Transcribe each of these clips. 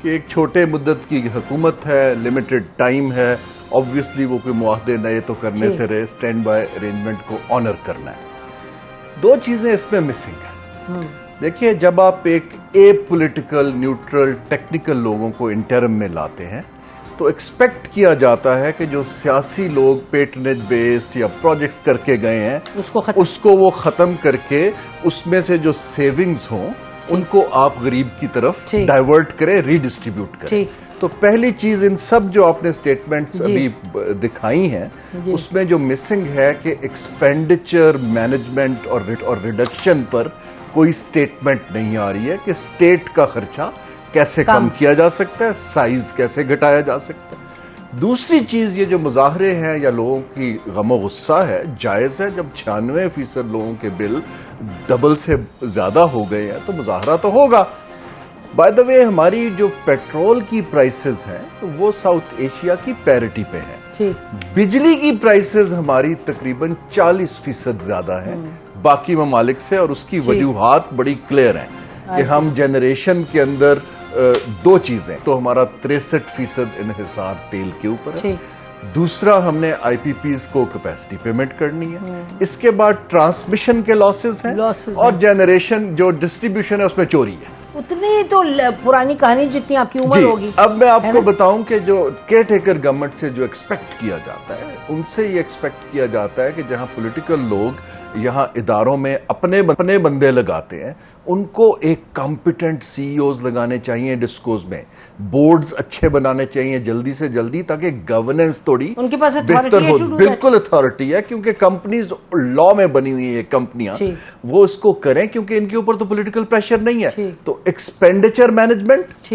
کہ ایک چھوٹے مدت کی حکومت ہے, لمیٹڈ ٹائم ہے, آبویسلی وہ کوئی معاہدے نئے تو کرنے سے رہے, اسٹینڈ بائی ارینجمنٹ کو آنر کرنا ہے. دو چیزیں اس میں مسنگ ہیں. دیکھیے, جب آپ ایک اے پولیٹیکل, نیوٹرل, ٹیکنیکل لوگوں کو انٹرم میں لاتے ہیں تو ایکسپیکٹ کیا جاتا ہے کہ جو سیاسی لوگ پیٹرنیج بیسڈ یا پروجیکٹس کر کے گئے ہیں اس کو وہ ختم کر کے اس میں سے جو سیونگز ہوں ان کو آپ غریب کی طرف ڈائیورٹ کریں, ری ڈسٹریبیوٹ کریں. تو پہلی چیز ان سب جو آپ نے سٹیٹمنٹس ابھی دکھائی ہیں اس میں جو مسنگ ہے کہ ایکسپینڈیچر مینجمنٹ اور ریڈکشن پر کوئی سٹیٹمنٹ نہیں آ رہی ہے کہ سٹیٹ کا خرچہ کیسے کم کیا جا سکتا ہے, سائز کیسے گھٹایا جا سکتا ہے. دوسری چیز, یہ جو مظاہرے ہیں یا لوگوں کی غم و غصہ ہے, جائز ہے. جب 96% لوگوں کے بل ڈبل سے زیادہ ہو گئے ہیں تو مظاہرہ تو ہوگا. بائی دا وے, ہماری جو پیٹرول کی پرائسز ہیں وہ ساؤتھ ایشیا کی پیرٹی پہ ہیں. بجلی کی پرائسز ہماری تقریباً 40% زیادہ ہیں باقی ممالک سے, اور اس کی وجوہات بڑی کلیئر ہیں کہ ہم جنریشن کے اندر دو چیزیں, تو ہمارا 63% انحصار تیل کے اوپر ہے, دوسرا ہم نے آئی پی پیز کو کیپیسٹی پیمنٹ کرنی ہے, اس کے بعد ٹرانسمیشن کے لاسز ہیں, اور جنریشن جو ڈسٹریبیوشن ہے اس میں چوری ہے. اتنی تو پرانی کہانی جتنی آپ کی عمر ہوگی. اب میں آپ کو بتاؤں کہ جو کیئر ٹیکر گورنمنٹ سے جو ایکسپیکٹ کیا جاتا ہے, ان سے یہ ایکسپیکٹ کیا جاتا ہے کہ جہاں پولیٹیکل لوگ یہاں اداروں میں اپنے بندے لگاتے ہیں, ان کو ایک کمپیٹنٹ سی ای اوز لگانے چاہیے ڈسکوز میں, بورڈز اچھے بنانے چاہیے جلدی سے جلدی, تاکہ گورننس تھوڑی ان کے پاس بہتر ہو. بالکل اتھارٹی ہے, کیونکہ کمپنیز لا میں بنی ہوئی ہیں کمپنیاں, وہ اس کو کریں کیونکہ ان کے اوپر تو پولیٹیکل پریشر نہیں ہے. تو ایکسپینڈیچر مینجمنٹ,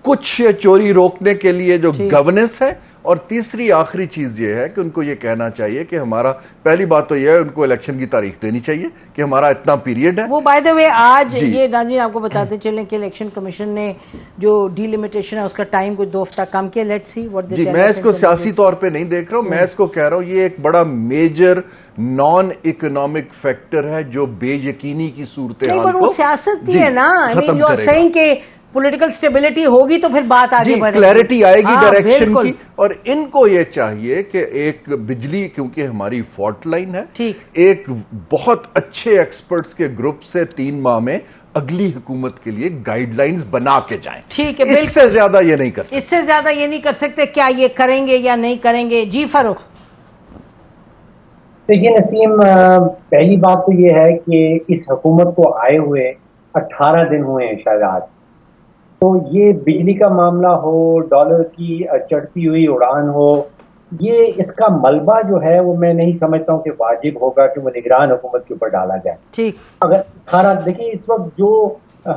کچھ چوری روکنے کے لیے جو گورننس ہے, اور تیسری آخری چیز یہ ہے کہ ان کو یہ کہنا چاہیے کہ ہمارا, پہلی بات تو یہ ہے ان کو الیکشن کی تاریخ دینی چاہیے کہ ہمارا اتنا پیریڈ ہے. وہ بائی دا وے آج یہ ناظرین آپ کو بتاتے چلیں کہ الیکشن کمیشن نے جو ڈی لمیٹیشن ہے اس کا ٹائم کو 2 ہفتہ کم کیا. لیٹس سی واٹ جی, میں اس کو سیاسی طور پہ نہیں دیکھ رہا ہوں, میں اس کو کہہ رہا ہوں یہ ایک بڑا میجر نان اکنامک فیکٹر ہے جو بے یقینی کی صورتحال کو وہ سیاست ہی ہے نا. یو آر سیئنگ کہ پولیٹیکل سٹیبلٹی ہوگی تو پھر بات آگے بڑھے گی, کلیئرٹی آئے گی ڈائریکشن کی. اور ان کو یہ چاہیے کہ ایک بجلی, کیونکہ ہماری فالٹ لائن ہے, ایک بہت اچھے ایکسپرٹس کے گروپ سے 3 ماہ میں اگلی حکومت کے لیے گائیڈ لائنز بنا کے جائیں. ٹھیک ہے, اس سے زیادہ یہ نہیں کر سکتے. اس سے زیادہ یہ نہیں کر سکتے. کیا یہ کریں گے یا نہیں کریں گے؟ جی فاروق. دیکھیے نسیم, پہلی بات تو یہ ہے کہ اس حکومت کو آئے ہوئے 18 دن ہوئے ہیں شاید آج. تو یہ بجلی کا معاملہ ہو, ڈالر کی چڑھتی ہوئی اڑان ہو, یہ اس کا ملبہ جو ہے وہ میں نہیں سمجھتا ہوں کہ واجب ہوگا کہ وہ نگران حکومت کے اوپر ڈالا جائے. ٹھیک, اگر 18 دیکھیں اس وقت جو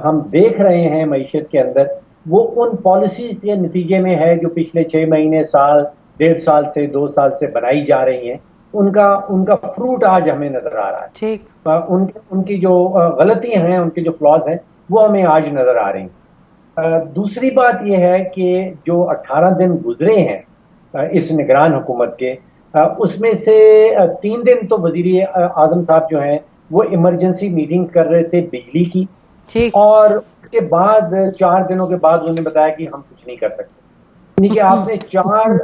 ہم دیکھ رہے ہیں معیشت کے اندر, وہ ان پالیسیز کے نتیجے میں ہے جو پچھلے 6 مہینے, سال, 1.5 سال سے 2 سال سے بنائی جا رہی ہیں. ان کا فروٹ آج ہمیں نظر آ رہا ہے. ٹھیک, ان کی جو غلطیاں ہیں, ان کے جو فلاز ہیں وہ ہمیں آج نظر آ رہی ہیں. دوسری بات یہ ہے کہ جو 18 دن گزرے ہیں اس نگران حکومت کے, اس میں سے 3 دن تو وزیر اعظم صاحب جو ہیں وہ ایمرجنسی میٹنگ کر رہے تھے بجلی کی, اور اس کے بعد 4 دنوں کے بعد انہوں نے بتایا کہ ہم کچھ نہیں کر سکتے. یعنی کہ آپ نے 4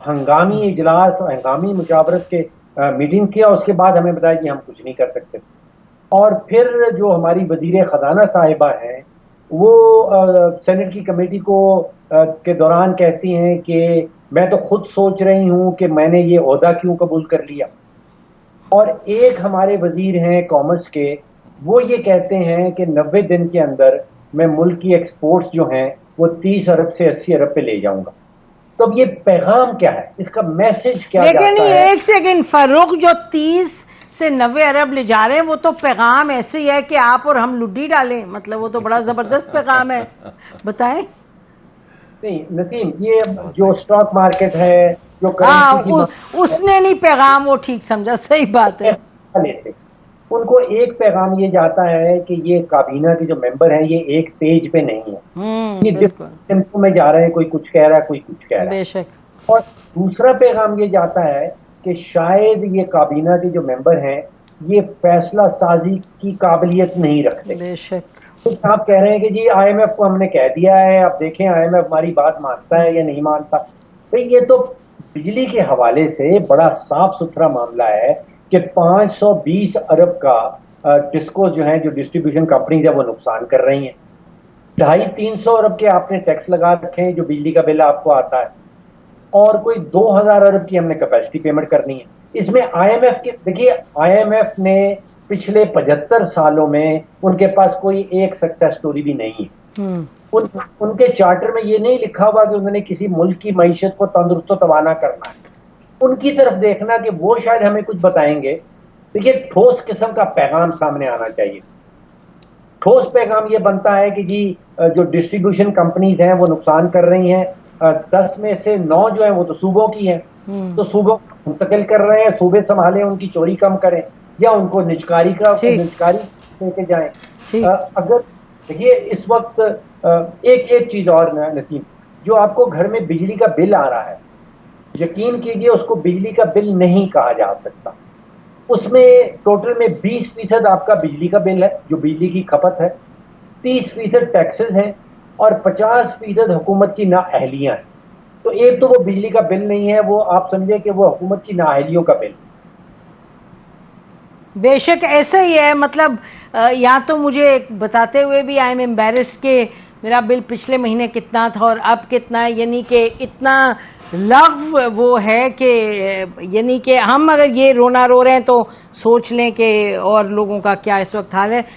ہنگامی اجلاس, ہنگامی مشاورت کے میٹنگ کیا, اس کے بعد ہمیں بتایا کہ ہم کچھ نہیں کر سکتے. اور پھر جو ہماری وزیر خزانہ صاحبہ ہیں وہ سینٹ کی کمیٹی کے دوران کہتی ہیں کہ میں تو خود سوچ رہی ہوں کہ میں نے یہ عہدہ کیوں قبول کر لیا. اور ایک ہمارے وزیر ہیں کامرس کے, وہ یہ کہتے ہیں کہ 90 دن کے اندر میں ملک کی ایکسپورٹس جو ہیں وہ 30 ارب سے 80 ارب پہ لے جاؤں گا. تو اب یہ پیغام کیا ہے, اس کا میسج کیا جاتا ہے؟ لیکن ایک سیکنڈ فاروق, جو 30 سے 90 ارب لے جا رہے ہیں وہ تو پیغام ایسے ہی ہے کہ آپ اور ہم لڈی ڈالیں, مطلب وہ تو بڑا زبردست پیغام ہے. بتائیں. نہیں نسیم, یہ جو اسٹاک مارکیٹ ہے, جو اس نے نہیں پیغام وہ ٹھیک سمجھا, صحیح بات ہے. ان کو ایک پیغام یہ جاتا ہے کہ یہ کابینہ کے جو ممبر ہیں یہ ایک پیج پہ نہیں ہے, یہ ڈفرینٹ میں جا رہے ہیں, کوئی کچھ کہہ رہا ہے, کوئی کچھ کہہ رہا ہے. بے شک. اور دوسرا پیغام یہ جاتا ہے کہ شاید یہ کابینہ کے جو ممبر ہیں یہ فیصلہ سازی کی قابلیت نہیں رکھتے. بے شک. آپ کہہ رہے ہیں کہ جی IMF کو ہم نے کہہ دیا ہے، اب دیکھیں IMF ہماری بات مانتا ہے یا نہیں مانتا. بھئی یہ تو بجلی کے حوالے سے بڑا صاف ستھرا معاملہ ہے کہ 520 ارب کا ڈسکوز جو ہیں، جو ڈسٹریبیوشن کمپنیز ہیں، وہ نقصان کر رہی ہیں. 250-300 ارب کے آپ نے ٹیکس لگا رکھے ہیں جو بجلی کا بل آپ کو آتا ہے، اور کوئی 2000 ارب کی ہم نے کیپیسٹی پیمنٹ کرنی ہے. اس میں IMF کے دیکھیے، IMF نے پچھلے 75 سالوں میں ان کے پاس کوئی ایک سکسیس سٹوری بھی نہیں ہے. ان کے چارٹر میں یہ نہیں لکھا ہوا کہ انہوں نے کسی ملک کی معیشت کو تندرست و توانا کرنا ہے. ان کی طرف دیکھنا کہ وہ شاید ہمیں کچھ بتائیں گے. دیکھیے، ٹھوس قسم کا پیغام سامنے آنا چاہیے. ٹھوس پیغام یہ بنتا ہے کہ جی جو ڈسٹریبیوشن کمپنیز ہیں وہ نقصان کر رہی ہیں، 10 میں سے 9 جو ہیں وہ تو صوبوں کی ہیں، تو صوبوں کو منتقل کر رہے ہیں، صوبے سنبھالیں، ان کی چوری کم کریں یا ان کو نجکاری لے کے جائیں. اگر دیکھیے اس وقت ایک چیز اور نسیم، جو آپ کو گھر میں بجلی کا بل آ رہا ہے، یقین کیجئے اس کو بجلی کا بل نہیں کہا جا سکتا. اس میں ٹوٹل میں 20% آپ کا بجلی کا بل ہے جو بجلی کی کھپت ہے، 30% ٹیکسز ہیں، اور 50% حکومت کی نااہلیاں ہیں. تو ایک تو وہ بجلی کا بل نہیں ہے، وہ آپ سمجھے کہ وہ حکومت کی نااہلیوں کا بل. بے شک ایسا ہی ہے. مطلب یا تو مجھے بتاتے ہوئے بھی آئی ایم امبیرسڈ کہ میرا بل پچھلے مہینے کتنا تھا اور اب کتنا ہے، یعنی کہ اتنا لغو وہ ہے کہ یعنی کہ ہم اگر یہ رونا رو رہے ہیں تو سوچ لیں کہ اور لوگوں کا کیا اس وقت حال ہے.